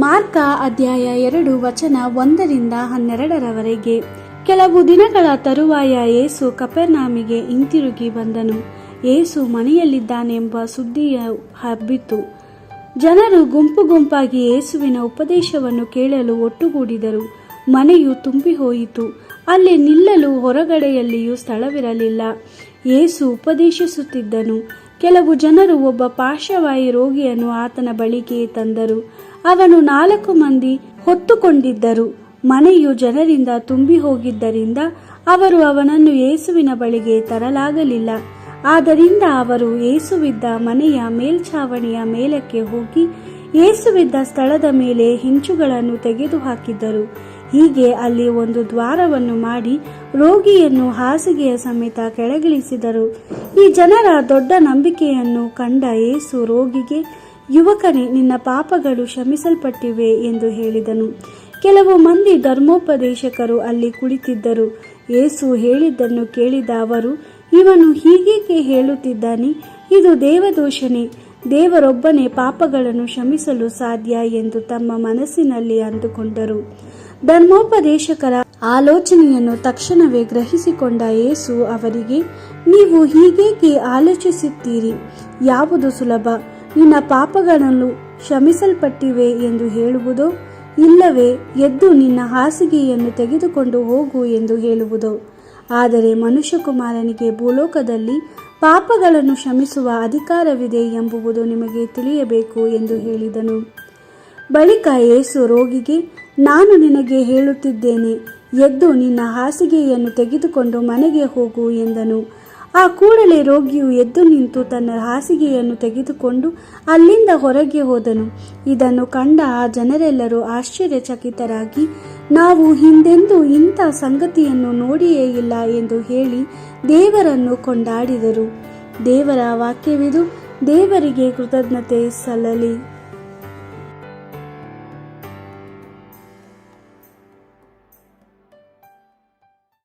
Mark ಅಧ್ಯಾಯ 2 ವಚನ 1-12. ಕೆಲವು ದಿನಗಳ ತರುವಾಯ ಯೇಸು ಕಪೆರ್ನೌಮಿಗೆ ಹಿಂತಿರುಗಿ ಬಂದನು. ಯೇಸು ಮನೆಯಲ್ಲಿದ್ದಾನೆಂಬ ಸುದ್ದಿಯು ಹಬ್ಬಿತು. ಜನರು ಗುಂಪು ಗುಂಪಾಗಿ ಯೇಸುವಿನ ಉಪದೇಶವನ್ನು ಕೇಳಲು ಒಟ್ಟುಗೂಡಿದರು. ಮನೆಯು ತುಂಬಿ ಹೋಯಿತು. ಅಲ್ಲಿ ನಿಲ್ಲಲು ಹೊರಗಡೆಯಲ್ಲಿಯೂ ಸ್ಥಳವಿರಲಿಲ್ಲ. ಯೇಸು ಉಪದೇಶಿಸುತ್ತಿದ್ದನು. ಕೆಲವು ಜನರು ಒಬ್ಬ ಪಾರ್ಶ್ವವಾಯು ರೋಗಿಯನ್ನು ಆತನ ಬಳಿಗೆ ತಂದರು. ಅವನು 4 ಮಂದಿ ಹೊತ್ತುಕೊಂಡಿದ್ದರು. ಮನೆಯು ಜನರಿಂದ ತುಂಬಿ ಹೋಗಿದ್ದರಿಂದ ಅವರು ಅವನನ್ನು ಯೇಸುವಿನ ಬಳಿಗೆ ತರಲಾಗಲಿಲ್ಲ. ಆದ್ದರಿಂದ ಅವರು ಯೇಸುವಿದ್ದ ಮನೆಯ ಮೇಲ್ಛಾವಣಿಯ ಮೇಲಕ್ಕೆ ಹೋಗಿ ಯೇಸುವಿದ್ದ ಸ್ಥಳದ ಮೇಲೆ ಹಿಂಚುಗಳನ್ನು ತೆಗೆದುಹಾಕಿದ್ದರು. ಹೀಗೆ ಅಲ್ಲಿ ಒಂದು ದ್ವಾರವನ್ನು ಮಾಡಿ ರೋಗಿಯನ್ನು ಹಾಸಿಗೆಯ ಸಮೇತ ಕೆಳಗಿಳಿಸಿದರು. ಈ ಜನರ ದೊಡ್ಡ ನಂಬಿಕೆಯನ್ನು ಕಂಡ ಯೇಸು ರೋಗಿಗೆ, ಯುವಕನೇ, ನಿನ್ನ ಪಾಪಗಳು ಕ್ಷಮಿಸಲ್ಪಟ್ಟಿವೆ ಎಂದು ಹೇಳಿದನು. ಕೆಲವು ಮಂದಿ ಧರ್ಮೋಪದೇಶಕರು ಅಲ್ಲಿ ಕುಳಿತಿದ್ದರು. ಯೇಸು ಹೇಳಿದ್ದನ್ನು ಕೇಳಿದ ಅವರು, ಇವನು ಹೀಗೇಕೆ ಹೇಳುತ್ತಿದ್ದಾನೆ? ಇದು ದೇವದೂಷಣೆ. ದೇವರೊಬ್ಬನೇ ಪಾಪಗಳನ್ನು ಕ್ಷಮಿಸಲು ಸಾಧ್ಯ ಎಂದು ತಮ್ಮ ಮನಸ್ಸಿನಲ್ಲಿ ಅಂದುಕೊಂಡರು. ಧರ್ಮೋಪದೇಶಕರ ಆಲೋಚನೆಯನ್ನು ತಕ್ಷಣವೇ ಗ್ರಹಿಸಿಕೊಂಡ ಯೇಸು ಅವರಿಗೆ, ನೀವು ಹೀಗೇಕೆ ಆಲೋಚಿಸುತ್ತೀರಿ? ಯಾವುದು ಸುಲಭ, ನಿನ್ನ ಪಾಪಗಳನ್ನು ಕ್ಷಮಿಸಲ್ಪಟ್ಟಿವೆ ಎಂದು ಹೇಳುವುದೋ, ಇಲ್ಲವೇ ಎದ್ದು ನಿನ್ನ ಹಾಸಿಗೆಯನ್ನು ತೆಗೆದುಕೊಂಡು ಹೋಗು ಎಂದು ಹೇಳುವುದೋ? ಆದರೆ ಮನುಷ್ಯಕುಮಾರನಿಗೆ ಭೂಲೋಕದಲ್ಲಿ ಪಾಪಗಳನ್ನು ಕ್ಷಮಿಸುವ ಅಧಿಕಾರವಿದೆ ಎಂಬುದು ನಿಮಗೆ ತಿಳಿಯಬೇಕು ಎಂದು ಹೇಳಿದನು. ಬಳಿಕ ಯೇಸು ರೋಗಿಗೆ, ನಾನು ನಿನಗೆ ಹೇಳುತ್ತಿದ್ದೇನೆ, ಎದ್ದು ನಿನ್ನ ಹಾಸಿಗೆಯನ್ನು ತೆಗೆದುಕೊಂಡು ಮನೆಗೆ ಹೋಗು ಎಂದನು. ಆ ಕೂಡಲೇ ರೋಗಿಯು ಎದ್ದು ನಿಂತು ತನ್ನ ಹಾಸಿಗೆಯನ್ನು ತೆಗೆದುಕೊಂಡು ಅಲ್ಲಿಂದ ಹೊರಗೆ ಹೋದನು. ಇದನ್ನು ಕಂಡ ಆ ಜನರೆಲ್ಲರೂ ಆಶ್ಚರ್ಯಚಕಿತರಾಗಿ, ನಾವು ಹಿಂದೆಂದೂ ಇಂಥ ಸಂಗತಿಯನ್ನು ನೋಡಿಯೇ ಇಲ್ಲ ಎಂದು ಹೇಳಿ ದೇವರನ್ನು ಕೊಂಡಾಡಿದರು. ದೇವರ ವಾಕ್ಯವಿದು. ದೇವರಿಗೆ ಕೃತಜ್ಞತೆ ಸಲ್ಲಲಿ.